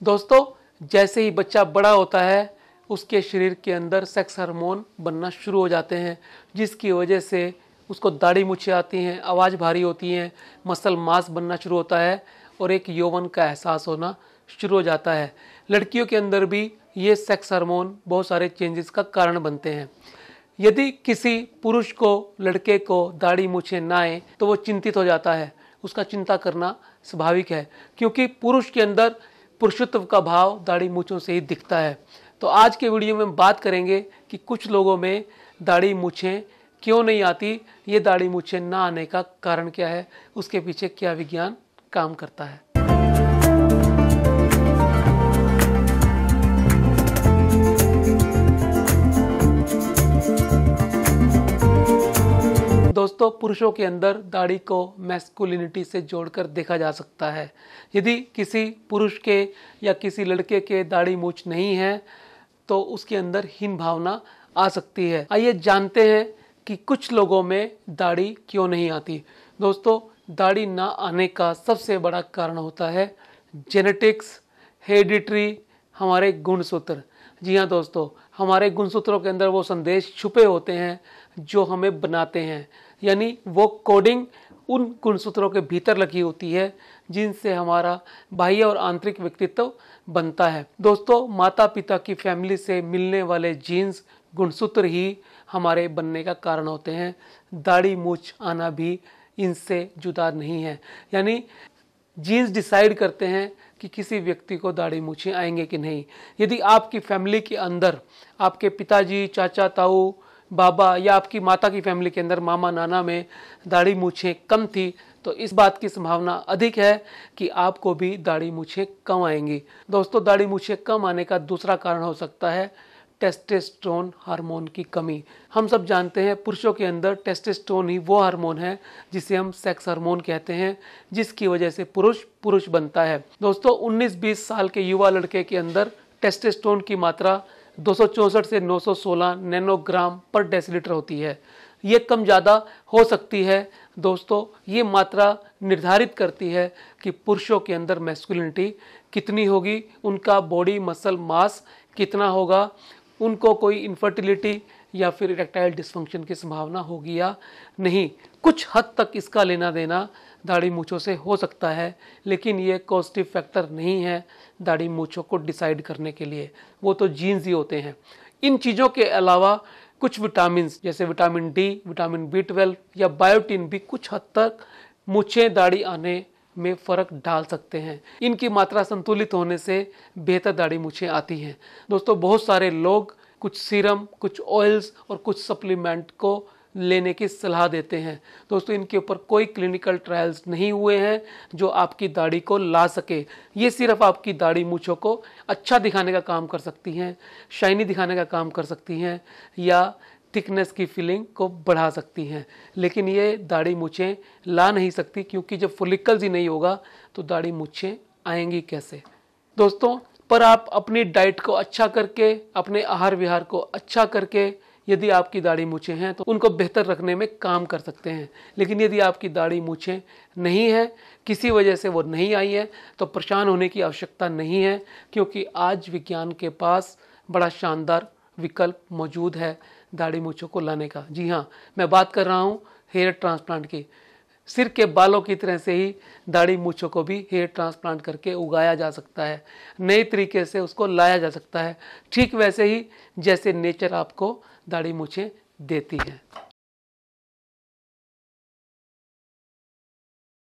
दोस्तों, जैसे ही बच्चा बड़ा होता है उसके शरीर के अंदर सेक्स हार्मोन बनना शुरू हो जाते हैं, जिसकी वजह से उसको दाढ़ी मूछें आती हैं, आवाज़ भारी होती हैं, मसल मास बनना शुरू होता है और एक यौवन का एहसास होना शुरू हो जाता है। लड़कियों के अंदर भी ये सेक्स हार्मोन बहुत सारे चेंजेस का कारण बनते हैं। यदि किसी पुरुष को, लड़के को दाढ़ी मूछें ना आए तो वो चिंतित हो जाता है। उसका चिंता करना स्वाभाविक है, क्योंकि पुरुष के अंदर पुरुषत्व का भाव दाढ़ी मूछों से ही दिखता है। तो आज के वीडियो में हम बात करेंगे कि कुछ लोगों में दाढ़ी मूछें क्यों नहीं आती, ये दाढ़ी मूछें ना आने का कारण क्या है, उसके पीछे क्या विज्ञान काम करता है। दोस्तों, पुरुषों के अंदर दाढ़ी को मैस्कुलिनिटी से जोड़कर देखा जा सकता है। यदि किसी पुरुष के या किसी लड़के के दाढ़ी मूछ नहीं है तो उसके अंदर हीन भावना आ सकती है। आइए जानते हैं कि कुछ लोगों में दाढ़ी क्यों नहीं आती। दोस्तों, दाढ़ी ना आने का सबसे बड़ा कारण होता है जेनेटिक्स, हेरिडिटरी, हमारे गुणसूत्र। जी हाँ दोस्तों, हमारे गुणसूत्रों के अंदर वो संदेश छुपे होते हैं जो हमें बनाते हैं, यानी वो कोडिंग उन गुणसूत्रों के भीतर लगी होती है जिनसे हमारा बाह्य और आंतरिक व्यक्तित्व बनता है। दोस्तों, माता पिता की फैमिली से मिलने वाले जीन्स, गुणसूत्र ही हमारे बनने का कारण होते हैं। दाढ़ी मूछ आना भी इनसे जुदा नहीं है, यानी जीन्स डिसाइड करते हैं कि किसी व्यक्ति को दाढ़ी मूछें आएंगे कि नहीं। यदि आपकी फैमिली के अंदर आपके पिताजी, चाचा, ताऊ, बाबा या आपकी माता की फैमिली के अंदर मामा, नाना में दाढ़ी मूछें कम थी तो इस बात की संभावना अधिक है कि आपको भी दाढ़ी मूछें कम आएंगी। दोस्तों, दाढ़ी मूछें कम आने का दूसरा कारण हो सकता है टेस्टोस्टेरोन हार्मोन की कमी। हम सब जानते हैं पुरुषों के अंदर टेस्टोस्टेरोन ही वो हार्मोन है जिसे हम सेक्स हार्मोन कहते हैं, जिसकी वजह से पुरुष बनता है। दोस्तों, 19-20 साल के युवा लड़के के अंदर टेस्टोस्टेरोन की मात्रा 264 से 916 नैनोग्राम पर डेसीलीटर होती है। ये कम ज़्यादा हो सकती है। दोस्तों, ये मात्रा निर्धारित करती है कि पुरुषों के अंदर मैस्कुलिनिटी कितनी होगी, उनका बॉडी मसल मास कितना होगा, उनको कोई इनफर्टिलिटी या फिर इरेक्टाइल डिसफंक्शन की संभावना होगी या नहीं। कुछ हद तक इसका लेना देना दाढ़ी मूछों से हो सकता है, लेकिन ये कॉजेटिव फैक्टर नहीं है दाढ़ी मूछों को डिसाइड करने के लिए। वो तो जीन्स ही होते हैं। इन चीज़ों के अलावा कुछ विटामिन जैसे विटामिन डी, विटामिन B12 या बायोटिन भी कुछ हद तक मूछें दाढ़ी आने में फ़र्क डाल सकते हैं। इनकी मात्रा संतुलित होने से बेहतर दाढ़ी मूछें आती हैं। दोस्तों, बहुत सारे लोग कुछ सीरम, कुछ ऑयल्स और कुछ सप्लीमेंट को लेने की सलाह देते हैं। दोस्तों, इनके ऊपर कोई क्लिनिकल ट्रायल्स नहीं हुए हैं जो आपकी दाढ़ी को ला सके। ये सिर्फ आपकी दाढ़ी मूछों को अच्छा दिखाने का काम कर सकती हैं, शाइनी दिखाने का काम कर सकती हैं या थिकनेस की फीलिंग को बढ़ा सकती हैं, लेकिन ये दाढ़ी मूछें ला नहीं सकती, क्योंकि जब फॉलिकल्स ही नहीं होगा तो दाढ़ी मूछें आएंगी कैसे। दोस्तों, पर आप अपनी डाइट को अच्छा करके, अपने आहार विहार को अच्छा करके यदि आपकी दाढ़ी मूछें हैं तो उनको बेहतर रखने में काम कर सकते हैं। लेकिन यदि आपकी दाढ़ी मूछें नहीं है, किसी वजह से वो नहीं आई है, तो परेशान होने की आवश्यकता नहीं है, क्योंकि आज विज्ञान के पास बड़ा शानदार विकल्प मौजूद है दाढ़ी मूछों को लाने का। जी हाँ, मैं बात कर रहा हूँ हेयर ट्रांसप्लांट की। सिर के बालों की तरह से ही दाढ़ी मूछों को भी हेयर ट्रांसप्लांट करके उगाया जा सकता है, नए तरीके से उसको लाया जा सकता है, ठीक वैसे ही जैसे नेचर आपको दाढ़ी मूछें देती है।